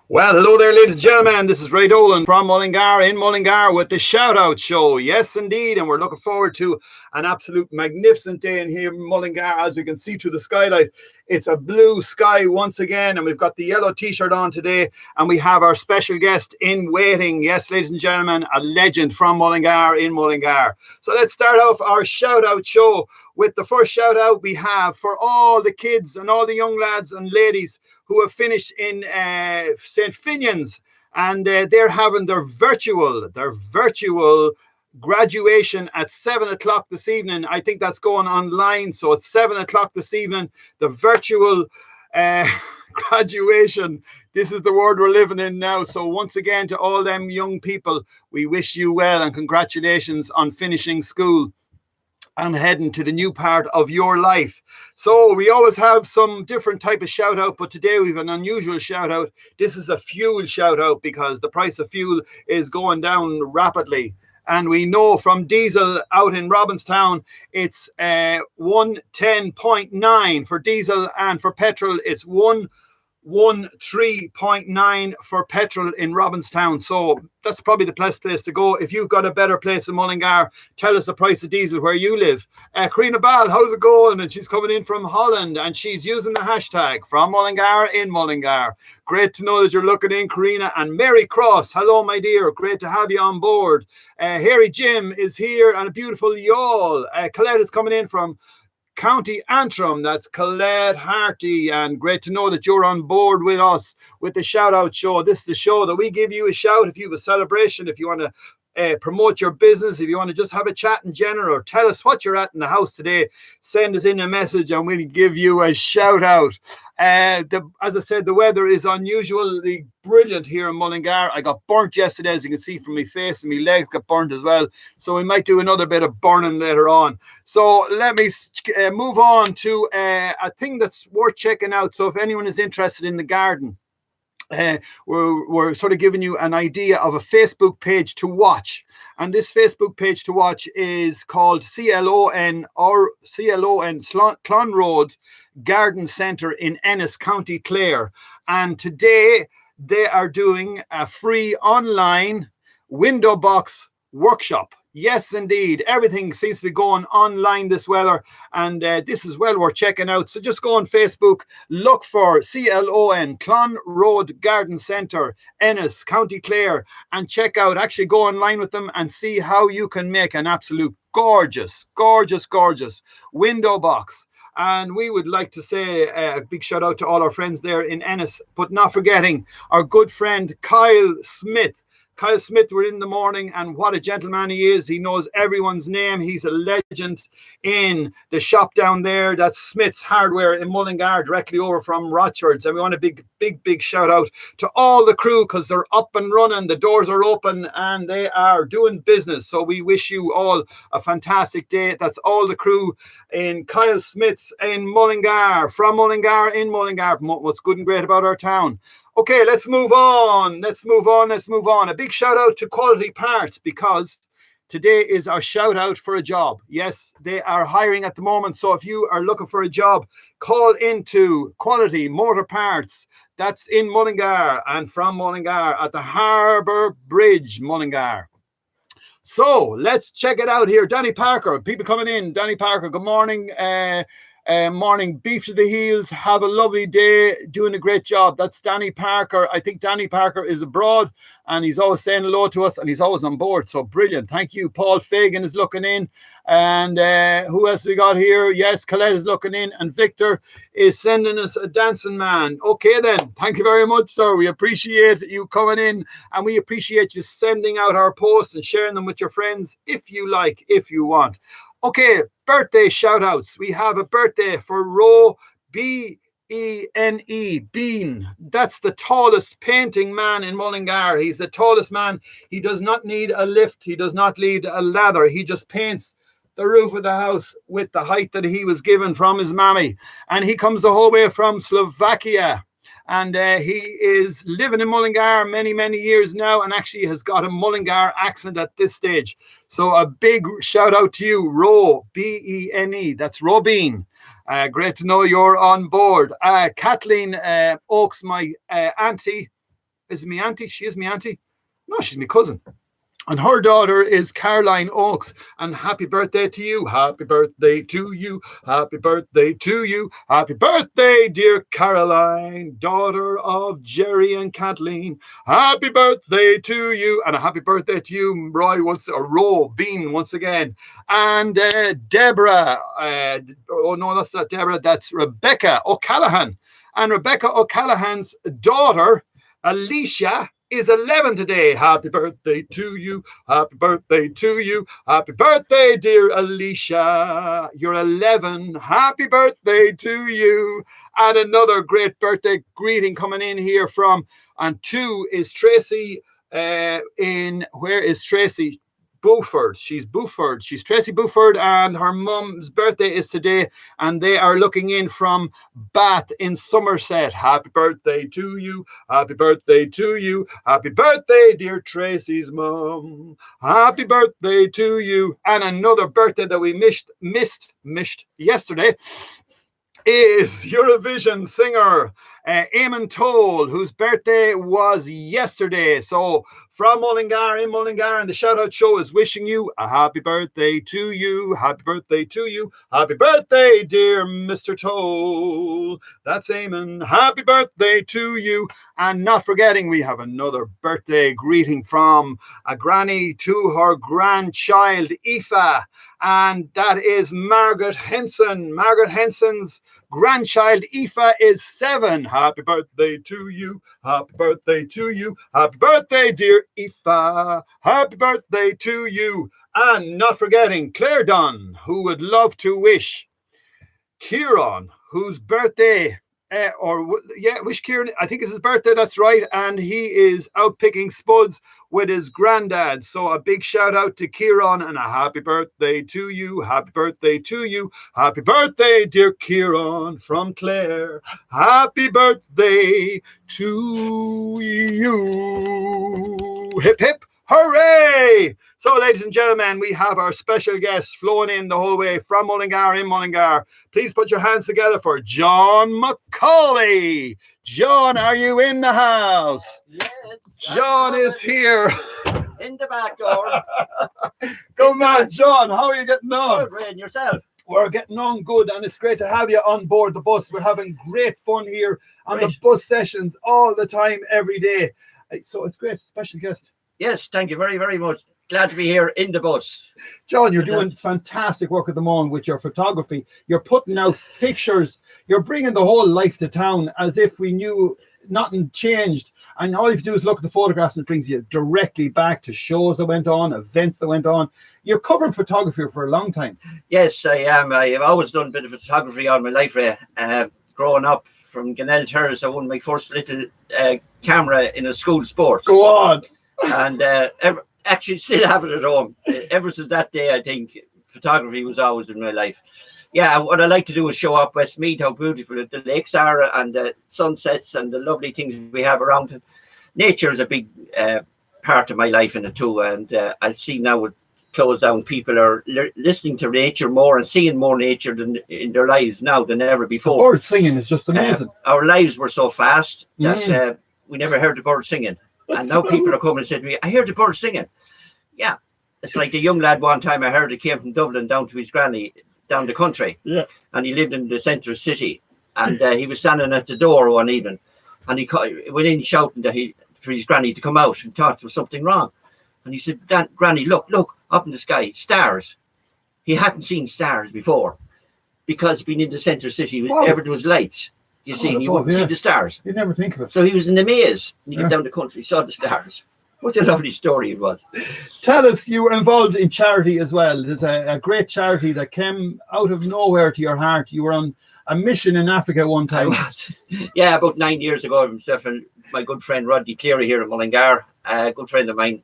Well, hello there, ladies and gentlemen. This is Ray Dolan from Mullingar in Mullingar with the Shout Out Show. Yes, indeed. And we're looking forward to an absolute magnificent day in here in Mullingar. As you can see through the skylight, it's a blue sky once again. And we've got the yellow t-shirt on today. And we have our special guest in waiting. Yes, ladies and gentlemen, a legend from Mullingar in Mullingar. So let's start off our Shout Out Show with the first shout out we have for all the kids and all the young lads and ladies who have finished in St. Finian's, and they're having their virtual graduation at 7 o'clock this evening. I think that's going online, so it's 7 o'clock this evening, the virtual graduation. This is the world we're living in now. So once again, to all them young people, we wish you well and congratulations on finishing school and heading to the new part of your life. So we always have some different type of shout out, but today we have an unusual shout out. This is a fuel shout out because the price of fuel is going down rapidly. And we know from diesel out in Robinstown, it's 110.9 for diesel, and for petrol, it's 113.9 for petrol in Robinstown. So that's probably the best place to go. If you've got a better place in Mullingar, tell us the price of diesel where you live. Karina Ball, how's it going? And she's coming in from Holland and she's using the hashtag from Mullingar in Mullingar. Great to know that you're looking in, Karina. And Mary Cross, hello, my dear. Great to have you on board. Harry Jim is here and a beautiful y'all. Colette is coming in from County Antrim. That's Colette Harty, and great to know that you're on board with us with the shout out show. This is the show that we give you a shout if you have a celebration, if you want to promote your business, if you want to just have a chat in general, or tell us what you're at in the house today, send us in a message and we'll give you a shout out. As I said, the weather is unusually brilliant here in Mullingar. I got burnt yesterday, as you can see from my face, and my legs got burnt as well. So we might do another bit of burning later on. So let me move on to a thing that's worth checking out. So if anyone is interested in the garden, we're sort of giving you an idea of a Facebook page to watch. And this Facebook page to watch is called CLON Clonroad Garden Centre in Ennis, County Clare. And today they are doing a free online window box workshop. Yes, indeed. Everything seems to be going online this weather, and this is well worth checking out. So just go on Facebook, look for CLON, Clonroad Garden Centre, Ennis, County Clare, and check out, actually go online with them and see how you can make an absolute gorgeous window box. And we would like to say a big shout out to all our friends there in Ennis, but not forgetting our good friend Kyle Smith. Kyle Smith, we're in the morning, and what a gentleman he is. He knows everyone's name. He's a legend in the shop down there. That's Smith's Hardware in Mullingar, directly over from Rochford's. And we want a big shout out to all the crew because they're up and running. The doors are open and they are doing business. So we wish you all a fantastic day. That's all the crew in Kyle Smith's in Mullingar, from Mullingar in Mullingar. What's good and great about our town. Okay, let's move on. A big shout out to Quality Parts because today is our shout out for a job. Yes, they are hiring at the moment. So if you are looking for a job, call into Quality Motor Parts. That's in Mullingar and from Mullingar at the Harbour Bridge, Mullingar. So let's check it out here. Danny Parker, people coming in. Danny Parker, good morning. Morning, beef to the heels. Have a lovely day. Doing a great job. That's Danny Parker. I think Danny Parker is abroad and he's always saying hello to us and he's always on board. So brilliant. Thank you. Paul Fagan is looking in. And who else we got here? Yes, Colette is looking in. And Victor is sending us a dancing man. Okay then. Thank you very much, sir. We appreciate you coming in and we appreciate you sending out our posts and sharing them with your friends if you like, if you want. Okay, birthday shout outs. We have a birthday for Ro B-E-N-E, Bean. That's the tallest painting man in Mullingar. He's the tallest man. He does not need a lift. He does not need a ladder. He just paints the roof of the house with the height that he was given from his mammy. And he comes the whole way from Slovakia. And he is living in Mullingar many years now and actually has got a Mullingar accent at this stage. So a big shout out to you, Ro, B-E-N-E. That's Robin. Great to know you're on board. Kathleen Oakes, my auntie, Is it me auntie? She is me auntie. No, she's my cousin. And her daughter is Caroline Oakes. And happy birthday to you. Happy birthday to you. Happy birthday to you. Happy birthday, dear Caroline, daughter of Jerry and Kathleen. Happy birthday to you. And a happy birthday to you, Ro Bean once again. And Deborah. Oh, no, that's not Deborah. That's Rebecca O'Callaghan. And Rebecca O'Callaghan's daughter, Alicia, is 11 today. Happy birthday to you. Happy birthday to you. Happy birthday, dear Alicia. You're 11. Happy birthday to you. And another great birthday greeting coming in here from, and 2 is Tracy where is Tracy? Beaufort. She's Beaufort. She's Tracy Beaufort, and her mum's birthday is today, and they are looking in from Bath in Somerset. Happy birthday to you. Happy birthday to you. Happy birthday, dear Tracy's mum. Happy birthday to you. And another birthday that we missed yesterday is Eurovision singer Eamon Toll, whose birthday was yesterday. So from Mullingar, in Mullingar, and the shout out show is wishing you a happy birthday to you. Happy birthday to you. Happy birthday, dear Mr. Toll. That's Eamon. Happy birthday to you. And not forgetting, we have another birthday greeting from a granny to her grandchild, Aoife. And that is Margaret Henson. Margaret Henson's grandchild, Aoife, is 7. Happy birthday to you. Happy birthday to you. Happy birthday, dear Aoife. Happy birthday to you. And not forgetting Claire Dunn, who would love to wish Kieran, whose birthday, wish Kieran, I think it's his birthday, that's right, and he is out picking spuds with his granddad. So a big shout out to Kieran and a happy birthday to you. Happy birthday to you. Happy birthday, dear Kieran, from Claire. Happy birthday to you. Hip hip hooray! So, ladies and gentlemen, we have our special guests flowing in the whole way from Mullingar, in Mullingar. Please put your hands together for John McCauley. John, are you in the house? Yes. John is here. In the back door. Good man, John. How are you getting on? Good, Ray, and yourself? We're getting on good, and it's great to have you on board the bus. We're having great fun here on the bus sessions all the time, every day. So it's great. Special guest. Yes, thank you very, very much. Glad to be here in the bus. John, you're doing fantastic work at the moment with your photography. You're putting out pictures. You're bringing the whole life to town as if we knew nothing changed. And all you have to do is look at the photographs and it brings you directly back to shows that went on, events that went on. You're covering photography for a long time. Yes, I am. I've always done a bit of photography all my life, Ray. Growing up from Gannell Terrace, I won my first little camera in a school sports. Go on. And actually still have it at home. Ever since that day, I think photography was always in my life. Yeah, what I like to do is show up Westmeath, how beautiful the lakes are and the sunsets and the lovely things we have around it. Nature is a big part of my life in it too. And I see now with close down, people are listening to nature more and seeing more nature than in their lives now than ever before. The bird singing is just amazing. Our lives were so fast that we never heard the bird singing. And now people are coming and saying to me, I heard the bird singing. Yeah. It's like the young lad one time I heard, he came from Dublin down to his granny down the country. Yeah. And he lived in the centre of the city. And he was standing at the door one evening. And he went in shouting for his granny to come out and thought there was something wrong. And he said, Granny, look, up in the sky, stars. He hadn't seen stars before because being in the centre of the city, whenever there was lights. You see, you wouldn't see the stars. You'd never think of it. So he was in the maze. When he came down the country, saw the stars. What a lovely story it was. Tell us, you were involved in charity as well. There's a great charity that came out of nowhere to your heart. You were on a mission in Africa one time. I was. Yeah, about 9 years ago, myself and my good friend Rodney Cleary here in Mullingar, a good friend of mine,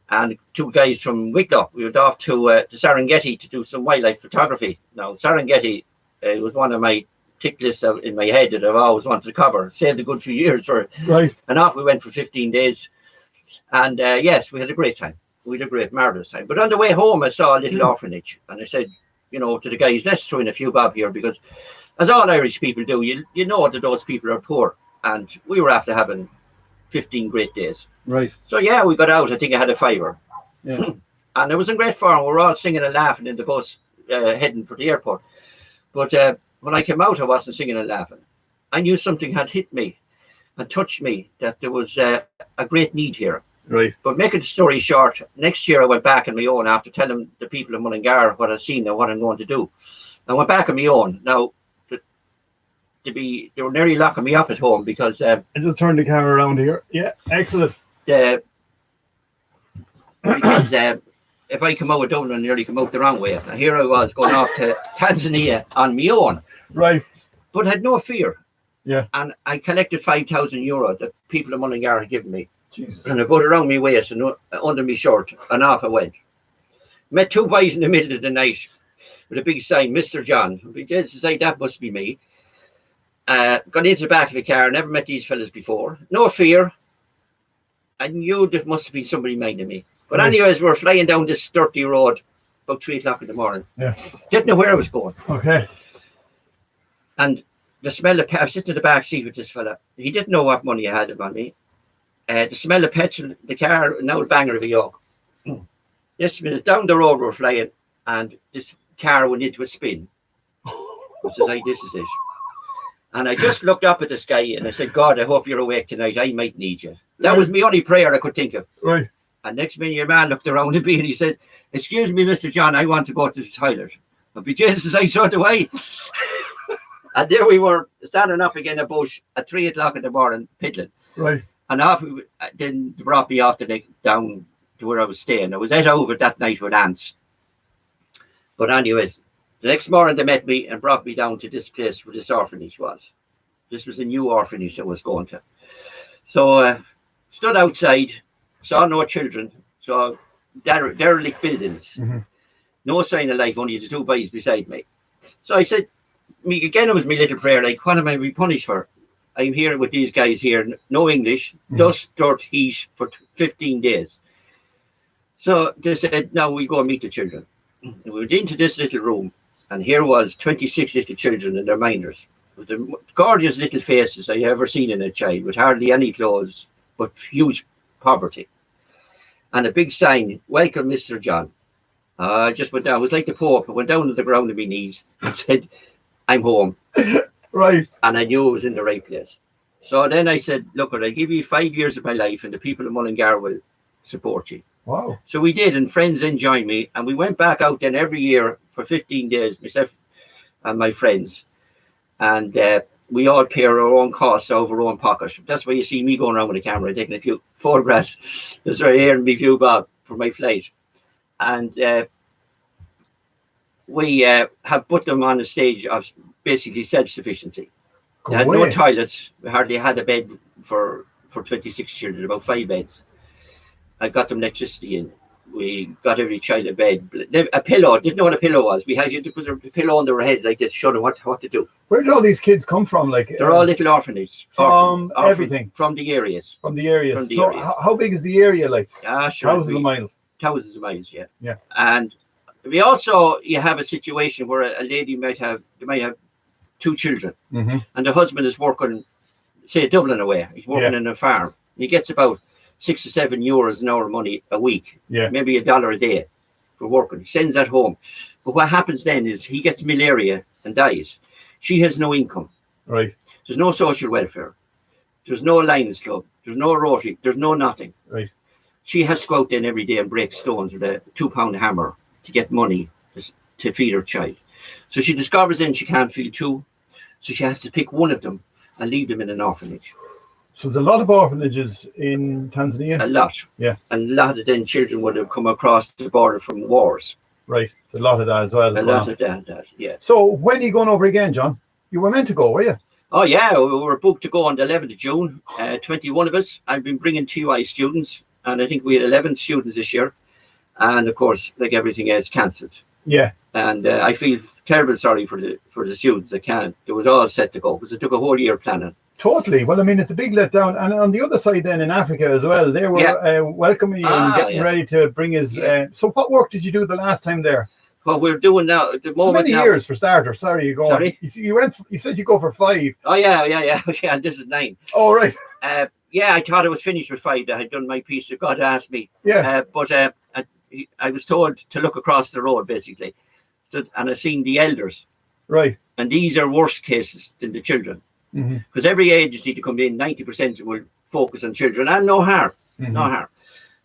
and 2 guys from Wicklow. We went off to Serengeti to do some wildlife photography. Now, Serengeti was one of my tick lists in my head that I've always wanted to cover. Saved a good few years for it. Right. And off we went for 15 days. And yes, we had a great time. We had a great, marvellous time. But on the way home, I saw a little orphanage. And I said, to the guys, let's throw in a few bob here because as all Irish people do, you know that those people are poor. And we were after having 15 great days. Right. So yeah, we got out. I think I had a fiver. Yeah. And it was in great form. We were all singing and laughing in the bus heading for the airport. But when I came out, I wasn't singing and laughing. I knew something had hit me and touched me, that there was a great need here. Right. But making the story short, next year I went back on my own after telling the people in Mullingar what I'd seen and what I'm going to do. I went back on my own. Now, they were nearly locking me up at home because I just turned the camera around here. Yeah, excellent. Because if I come out of Dublin, I nearly come out the wrong way. And here I was going off to Tanzania on my own. Right. But had no fear. Yeah. And I collected €5,000 that people in Mullingar had given me. Jesus. And I put it around my waist and under my shirt, and off I went. Met two boys in the middle of the night with a big sign, Mr. John. Jesus, that must be me. Got into the back of the car, never met these fellas before. No fear. I knew there must have been somebody minding me. But anyways, we're flying down this dirty road about 3 o'clock in the morning. Yeah. Didn't know where I was going. Okay. And the smell of, I was sitting in the back seat with this fella. He didn't know what money I had on me. The smell of petrol, the car, an old banger of a yoke. This minute, down the road we're flying, and this car went into a spin. I said, hey, this is it. And I just looked up at the sky and I said, God, I hope you're awake tonight. I might need you. That was my only prayer I could think of. Right. And next minute, your man looked around at me and he said, excuse me, Mr. John, I want to go to the toilet. But be Jesus, I saw the way. And there we were, standing up again a bush at 3 o'clock in the morning, piddling. Right. And off, then they brought me off down to where I was staying. I was out over that night with aunts. But anyways, the next morning they met me and brought me down to this place where this orphanage was. This was a new orphanage I was going to. So stood outside, saw no children, saw derelict buildings, no sign of life, only the two boys beside me. So I said, again, it was my little prayer, like, what am I being punished for? I'm here with these guys here, no English, dust, dirt, heat for 15 days. So they said, now we go and meet the children. And we went into this little room, and here was 26 little children and their minors, with the gorgeous little faces I ever seen in a child, with hardly any clothes, but huge poverty. And a big sign, welcome, Mr. John. I just went down, it was like the Pope. I went down to the ground on my knees and said, I'm home. Right. And I knew it was in the right place. So then I said, look, I'll give you 5 years of my life and the people of Mullingar will support you. Wow. So we did, and friends then joined me, and we went back out then every year for 15 days, myself and my friends. And we all pay our own costs out of our own pocket. That's why you see me going around with a camera, taking a few photographs. This right here, and me view Bob for my flight. And we have put them on a stage of basically self-sufficiency. They had no toilets. We hardly had a bed for 26 children, about 5 beds. I got them electricity in. We got every child a bed. A pillow. Didn't know what a pillow was. We had to put a pillow under our heads like this, show them what to do. Where did all these kids come from? Like they're all little orphanages. From everything. From the areas. From the areas. From the so area. How big is the area? Like sure, thousands of miles. Thousands of miles, yeah. Yeah. And we also, you have a situation where a lady might have 2 children, and the husband is working, say, Dublin away. He's working in a farm. He gets about €6 or €7 an hour money a week, maybe $1 a day for working. He sends that home. But what happens then is he gets malaria and dies. She has no income. Right. There's no social welfare. There's no Lions Club. There's no Rotary. There's no nothing. Right. She has to go out then every day and break stones with a 2-pound hammer to get money to feed her child. So she discovers then she can't feed 2. So she has to pick one of them and leave them in an orphanage. So there's a lot of orphanages in Tanzania. A lot. Yeah. And a lot of then children would have come across the border from wars. Right. A lot of that as well. A lot of that, yeah. So when are you going over again, John? You were meant to go, were you? Oh, yeah. We were booked to go on the 11th of June. 21 of us. I've been bringing TUI students, and I think we had 11 students this year. And, of course, like everything else, cancelled. Yeah. And I feel terribly sorry for the students that can't. It was all set to go because it took a whole year planning. Totally. Well, I mean, it's a big letdown. And on the other side then in Africa as well, they were welcoming you and getting ready to bring us. So what work did you do the last time there? What we're doing now at the moment. How many years for starters? Sorry, you go. Sorry? You said you go for 5. Oh, yeah. And this is 9. Oh, right. Yeah, I thought it was finished with 5. I had done my piece that God asked me. Yeah. But I was told to look across the road, basically. So, and I seen the elders. Right. And these are worse cases than the children. Mm-hmm. Because every agency to come in, 90% will focus on children. And no harm. Mm-hmm. No harm.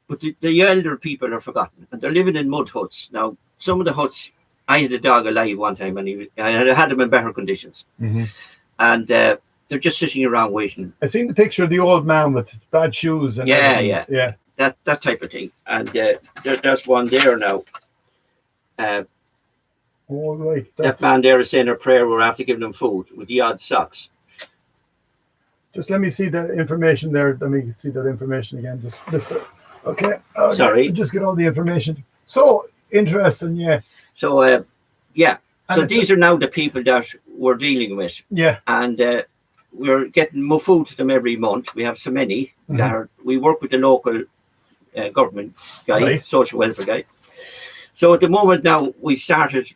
But the elder people are forgotten. And they're living in mud huts. Now, some of the huts, I had a dog alive one time, and I had him in better conditions. Mm-hmm. And they're just sitting around waiting. I seen the picture of the old man with bad shoes and yeah. That type of thing. And there's one there now. All right. That man there is saying a prayer. We're after giving them food with the odd socks. Just let me see the information there. Let me see that information again. Just lift it. Okay. Sorry. Just get all the information. So interesting, yeah. So So these are now the people that we're dealing with. Yeah. And we're getting more food to them every month. We have so many. Mm-hmm. We work with the local government guy, Right. social welfare guy. So at the moment now, we started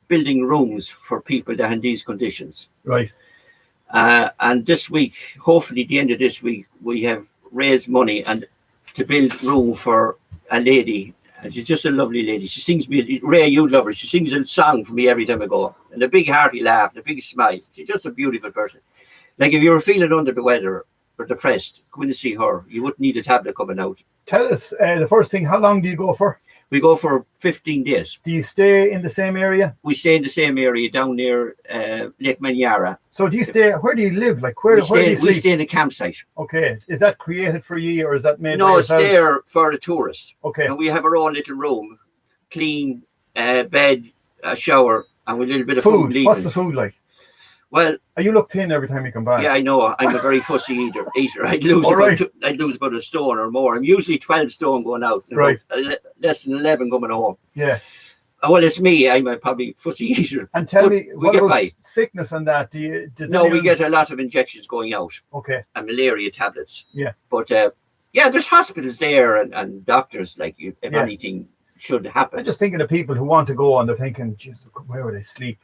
building rooms for people that are in these conditions. Right. And this week, hopefully the end of this week, we have raised money and to build room for a lady. And she's just a lovely lady. She sings me, Ray, you love her. She sings a song for me every time I go. And a big hearty laugh, and a big smile. She's just a beautiful person. Like if you were feeling under the weather or depressed, come in and see her. You wouldn't need a tablet coming out. Tell us the first thing, how long do you go for? We go for 15 days. Do you stay in the same area? We stay in the same area down near Lake Manyara. So do you stay, where do you live? Like where do you sleep? We stay in a campsite. Okay. Is that created for you or is that made by No, it's yourself? there for the tourists. Okay. And we have our own little room, clean, bed, a shower, and with a little bit of food leaving. What's the food like? Well, are you look thin every time you come back? Yeah, I know. I'm a very fussy eater. I'd lose about a stone or more. I'm usually 12 stone going out. Right. Less than 11 coming home. Yeah. Well, it's me. I'm a probably fussy eater. And tell me, what about by. Sickness and that? We get a lot of injections going out. Okay. And malaria tablets. Yeah. But there's hospitals there and doctors like you if anything should happen. I'm just thinking of people who want to go and they're thinking, Jesus, where would I sleep?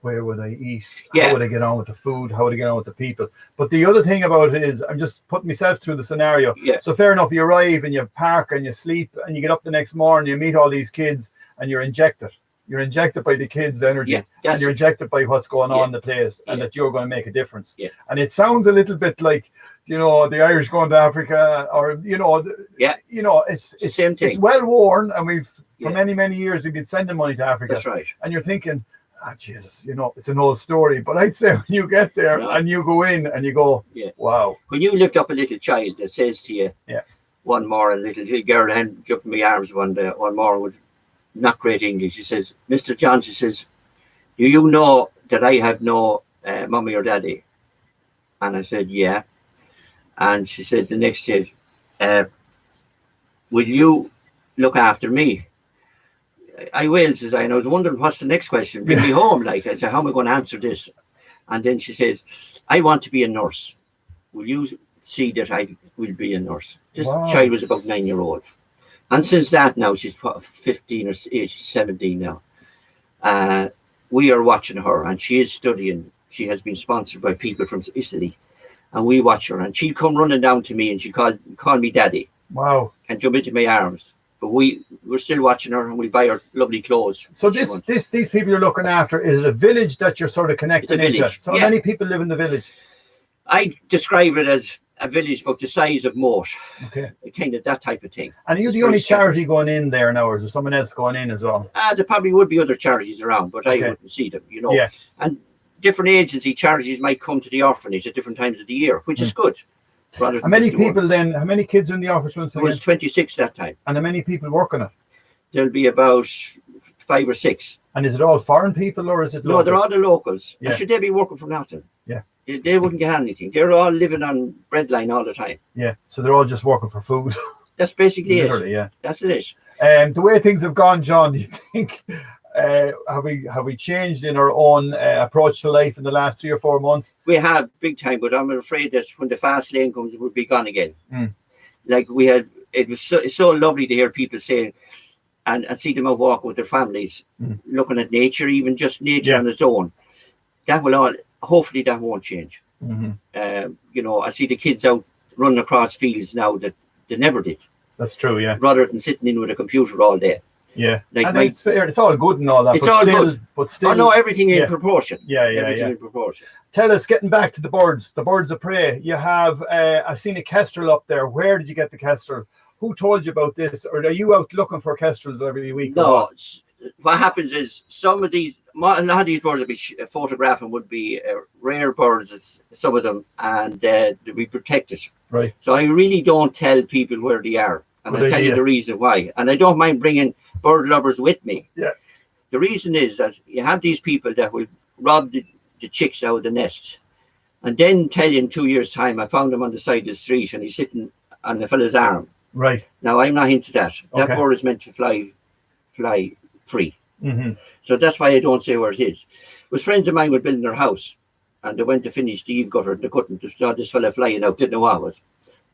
Where would I eat? How would I get on with the food? How would I get on with the people? But the other thing about it is I'm just putting myself through the scenario. Yeah. So fair enough, you arrive and you park and you sleep and you get up the next morning, you meet all these kids and you're injected. You're injected by the kids' energy and you're injected by what's going on in the place and that you're going to make a difference. Yeah. And it sounds a little bit like, the Irish going to Africa or, it's same thing. It's well worn and we've, for many, many years, we've been sending money to Africa. That's right. And you're thinking, Jesus, it's an old story. But I'd say when you get there and you go in and you go, wow. When you lift up a little child that says to you, one more, a little girl hand jumped in my arms one more with not great English. She says, Mr. John, she says, do you know that I have no mommy or daddy? And I said, yeah. And she said the next day, will you look after me? I will, says I, and I was wondering what's the next question. Bring me home, like I said, how am I going to answer this? And then she says, I want to be a nurse. Will you see that I will be a nurse? This child was about 9-year-old. And since that now, she's 15 or 17 now. We are watching her and she is studying. She has been sponsored by people from Italy. And we watch her and she'll come running down to me and she'll call me daddy. Wow. And jump into my arms. But we're still watching her and we buy her lovely clothes. So these people you're looking after, is it a village that you're sort of connected into? So many people live in the village? I describe it as a village about the size of Moat. Okay. Kind of that type of thing. And are you the only charity going in there now, or is there someone else going in as well? There probably would be other charities around, but I wouldn't see them, Yeah. And different charities might come to the orphanage at different times of the year, which is good. How many people then, how many kids are in the orphanage? There was 26 that time. And how many people work on it? There'll be about 5 or 6. And is it all foreign people or is it locals? No, they're all the locals. Yeah. Should they be working for nothing? Yeah. They wouldn't get anything. They're all living on breadline all the time. Yeah, so they're all just working for food. That's basically Literally, yeah. That's it. The way things have gone, John, do you think have we changed in our own approach to life in the last 3 or 4 months? We have big time, but I'm afraid that when the fast lane comes, it will be gone again. Like it was so lovely to hear people saying and see them out walking with their families, looking at nature, even just nature on its own. That will hopefully that won't change. I see the kids out running across fields now that they never did. That's true, yeah. Rather than sitting in with a computer all day. Yeah. Like and it's fair, it's all good and all that, it's all good. But still. Oh no, everything in yeah. proportion. Yeah. Everything in proportion. Tell us, getting back to the birds of prey. You have, I've seen a kestrel up there. Where did you get the kestrel? Who told you about this? Or are you out looking for kestrels every week? No, what happens is a lot of these birds would be photographing would be rare birds, some of them, and they'll be protected. Right. So I really don't tell people where they are, and I'll tell you the reason why. And I don't mind bringing bird lovers with me. Yeah. The reason is that you have these people that will rob the chicks out of the nest, and then tell you in 2 years' time, I found him on the side of the street and he's sitting on the fella's arm. Right. Now I'm not into that. Okay. That bird is meant to fly free. Mm-hmm. So that's why I don't say where it is. It was friends of mine were building their house, and they went to finish the eave gutter and they couldn't. They saw this fella flying out, didn't know what it was.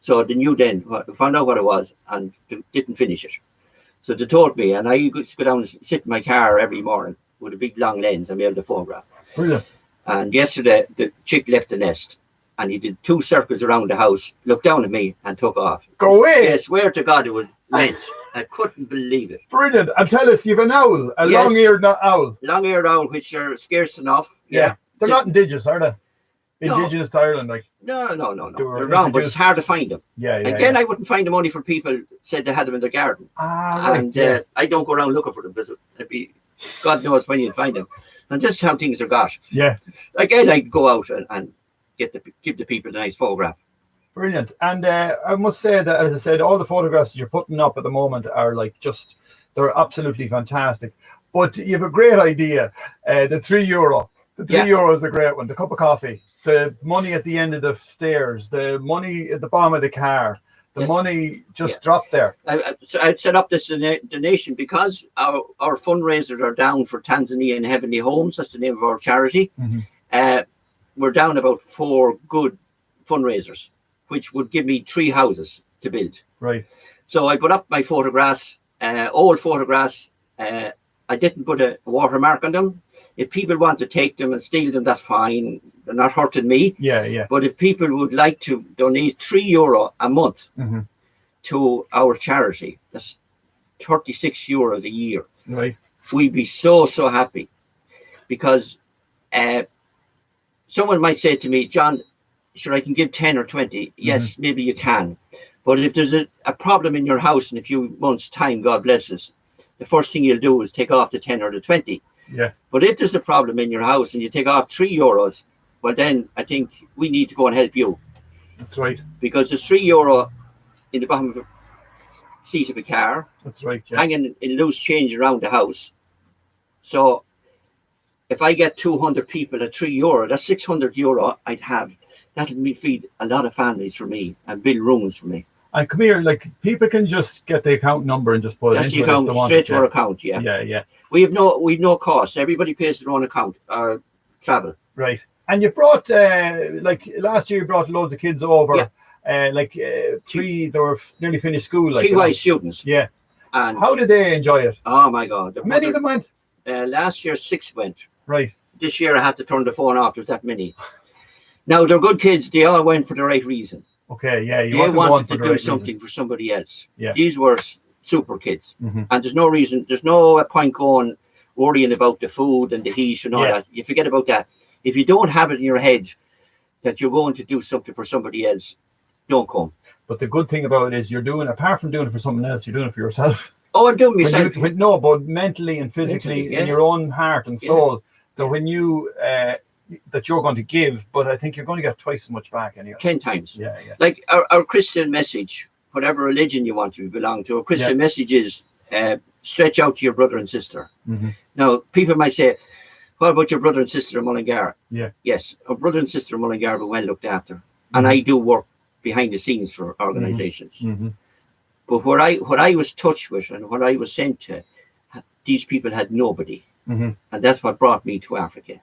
So they knew then, found out what it was, and didn't finish it. So they told me, and I used to go down and sit in my car every morning with a big long lens and be able to photograph. Brilliant. And yesterday, the chick left the nest, and he did 2 circles around the house, looked down at me, and took off. Go away! I swear to God, it was meant. I couldn't believe it. Brilliant. And tell us, you have an owl, a long-eared owl. Long-eared owl, which are scarce enough. Yeah. They're not indigenous, are they? Indigenous to Ireland, like. No. They're around, but it's hard to find them. Yeah. Again, I wouldn't find them only for people said they had them in their garden. Right. And I don't go around looking for them because it'd be, God knows when you'd find them. And this is how things are got. Yeah. Again, I go out and give the people a nice photograph. Brilliant. And I must say that, as I said, all the photographs that you're putting up at the moment are like they're absolutely fantastic. But you have a great idea. The €3. The €3 is a great one. The cup of coffee, the money at the end of the stairs, the money at the bottom of the car, the money just dropped there. I'd set up this donation because our fundraisers are down for Tanzania and Heavenly Homes. That's the name of our charity. Mm-hmm. We're down about 4 good fundraisers, which would give me 3 houses to build. Right. So I put up my photographs, old photographs. I didn't put a watermark on them. If people want to take them and steal them, that's fine. They're not hurting me. Yeah. But if people would like to donate €3 a month to our charity, that's €36 a year. Right. We'd be so happy, because someone might say to me, John, sure, I can give 10 or 20. Yes, maybe you can. But if there's a problem in your house in a few months' time, God bless us, the first thing you'll do is take off the 10 or the 20. Yeah. But if there's a problem in your house and you take off €3, well, then I think we need to go and help you. That's right. Because there's €3 in the bottom of the seat of a car. That's right. Yeah. Hanging in loose change around the house. So if I get 200 people at €3, that's €600 I'd have. That'll feed a lot of families for me and build rooms for me. And come here, like, people can just get the account number and just put it into it if they want. Straight to our account, yeah. Yeah. We've no cost. Everybody pays their own account or travel. Right. And you brought like last year you brought loads of kids over. Yeah. 3, they were nearly finished school. Like TY students. Yeah. And how did they enjoy it? Oh my God. How many of them went? Last year 6 went. Right. This year I had to turn the phone off. There's that many. Now they're good kids. They all went for the right reason. Okay, yeah. They wanted to do something for somebody else. Yeah. These were super kids. And there's no point going worrying about the food and the heat and all that. You forget about that. If you don't have it in your head that you're going to do something for somebody else, don't come. But the good thing about it is apart from doing it for someone else, you're doing it for yourself. Oh, I'm doing myself. But mentally and physically in your own heart and soul. So when you that you're going to give, but I think you're going to get twice as much back anyway. 10 times. Yeah. Like our Christian message, whatever religion you want to belong to, our Christian message is stretch out to your brother and sister. Now, people might say, what about your brother and sister in Mullingar? Yeah. Yes, our brother and sister in Mullingar were well looked after. And I do work behind the scenes for organizations. But what I was touched with and what I was sent to, these people had nobody. And that's what brought me to Africa.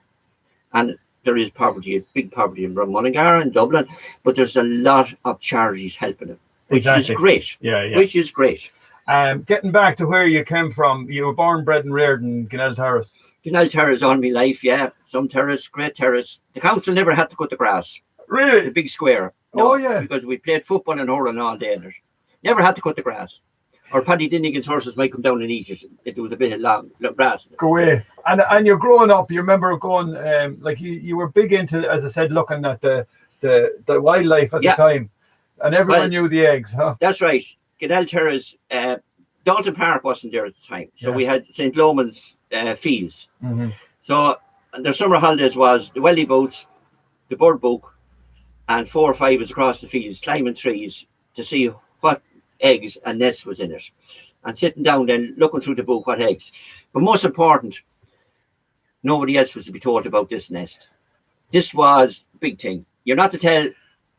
And there is poverty, big poverty in Mullingar and Dublin, but there's a lot of charities helping them, which is great. Yeah. Which is great. Getting back to where you came from, you were born, bred and reared in Gannell Terrace. Gannell Terrace all my life, yeah. Some terrace, great terrace. The council never had to cut the grass. Really? The big square. No, Oh, yeah. because we played football and hurling all day. And never had to cut the grass. Or Paddy Dinnigan's horses might come down and eat it if there was a bit of long grass. Go away. And you're growing up. You remember going like you were big into, as I said, looking at the wildlife at the time, and everyone knew the eggs, huh? That's right. Canal Terrace, Dalton Park wasn't there at the time, so we had St. Loman's fields. Mm-hmm. So their summer holidays was the welly boats, the bird book, and 4 or 5 was across the fields, climbing trees to see what eggs and nests was in it, and sitting down then looking through the book what eggs. But most important, nobody else was to be told about this nest. This was a big thing. You're not to tell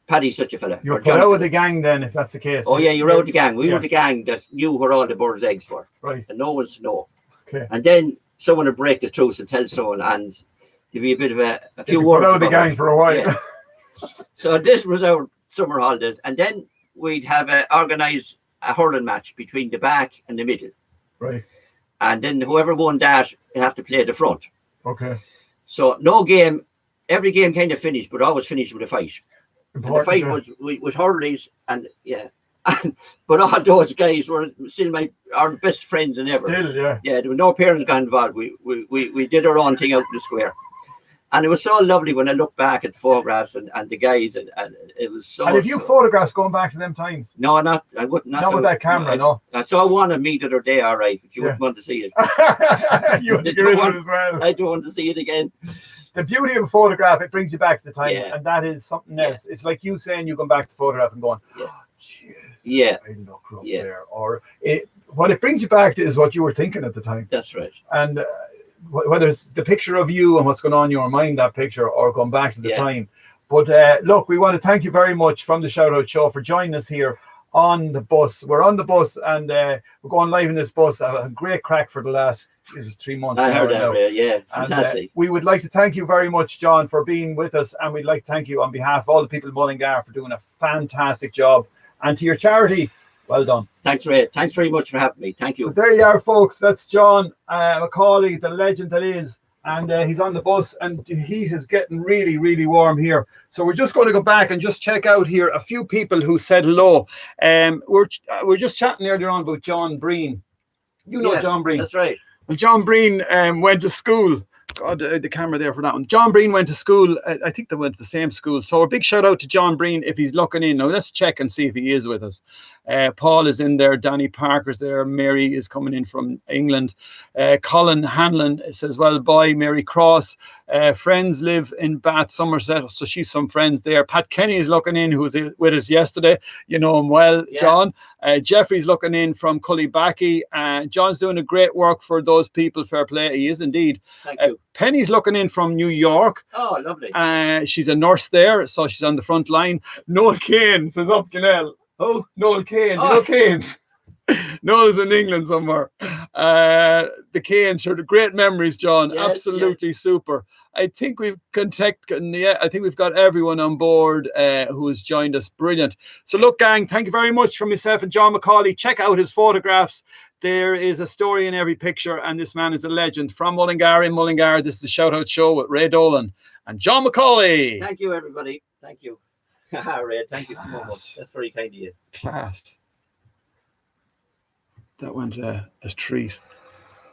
Paddy's such a fella. You're put out with the gang then, if that's the case. Oh yeah, you're out with the gang. We were the gang that knew where all the birds' eggs were. Right. And no one's to know. Okay. And then someone would break the truth and tell someone, and there'd be a bit of a few words. Put out with the gang for a while. Yeah. So this was our summer holidays, and then we'd have organise a hurling match between the back and the middle. Right. And then whoever won that would have to play the front. Okay. So no game, every game kind of finished, but always finished with a fight. And the fight was hurleys, and but all those guys were still our best friends and ever. Still, yeah. Yeah, there were no parents got involved. We did our own thing out in the square. And it was so lovely when I look back at the photographs and the guys, and it was so. And have you photographs going back to them times? No, I wouldn't. Not with that camera, no. I saw one of me the other day, all right, but you wouldn't want to see it. You want to get rid of it as well. I don't want to see it again. The beauty of a photograph, it brings you back to the time, and that is something else. It's like you saying you come back to photograph and going, oh, jeez, I look up there. Or what it brings you back to is what you were thinking at the time. That's right. And whether it's the picture of you and what's going on in your mind, that picture, or going back to the time. But look, we want to thank you very much from the Shout Out Show for joining us here on the bus. We're on the bus, and we're going live in this bus. A great crack for the last 3 months. I heard that, yeah, fantastic. And, we would like to thank you very much, John, for being with us, and we'd like to thank you on behalf of all the people in Mullingar for doing a fantastic job, and to your charity, well done. Thanks, Ray. Thanks very much for having me. Thank you. So there you are, folks. That's John McCauley, the legend that is. And he's on the bus, and the heat is getting really, really warm here. So we're just going to go back and just check out here a few people who said hello. We're just chatting earlier on about John Breen. You know John Breen. That's right. Well, John Breen went to school. God, the camera there for that one. John Breen went to school. I think they went to the same school. So a big shout out to John Breen if he's looking in. Now let's check and see if he is with us. Paul is in there. Danny Parker's there. Mary is coming in from England. Colin Hanlon says, well, bye, Mary Cross. Friends live in Bath, Somerset. So she's some friends there. Pat Kenny is looking in, who was with us yesterday. You know him well, John. Jeffrey's looking in from Cullybacky. John's doing a great work for those people. Fair play. He is indeed. Thank you. Penny's looking in from New York. Oh, lovely. She's a nurse there, so she's on the front line. Noel Kane says up Canal. Oh, Noel Kane. Oh. You know Kane. Noel's in England somewhere. The Canes are the great memories, John. Yes, absolutely super. I think we've I think we've got everyone on board who has joined us. Brilliant. So look, gang, thank you very much from myself and John McCauley. Check out his photographs. There is a story in every picture, and this man is a legend from Mullingar in Mullingar. This is the Shout Out Show with Ray Dolan and John McCauley. Thank you, everybody. Thank you. Ray, thank you so much. That's very kind of you. Class. That went a treat.